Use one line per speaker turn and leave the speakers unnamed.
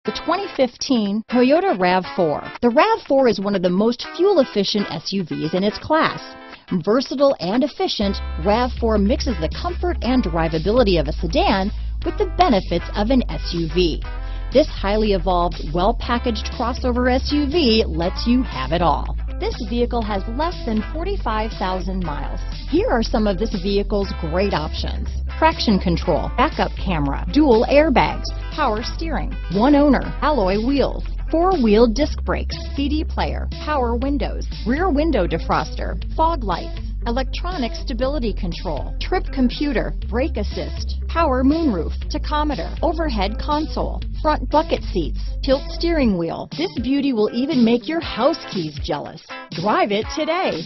The 2015 Toyota RAV4. The RAV4 is one of the most fuel-efficient SUVs in its class. Versatile and efficient, RAV4 mixes the comfort and drivability of a sedan with the benefits of an SUV. This highly evolved, well-packaged crossover SUV lets you have it all. This vehicle has less than 45,000 miles. Here are some of this vehicle's great options: traction control, backup camera, dual airbags, power steering, one owner, alloy wheels, four-wheel disc brakes, CD player, power windows, rear window defroster, fog lights, electronic stability control, trip computer, brake assist, power moonroof, tachometer, overhead console, front bucket seats, tilt steering wheel. This beauty will even make your house keys jealous. Drive it today.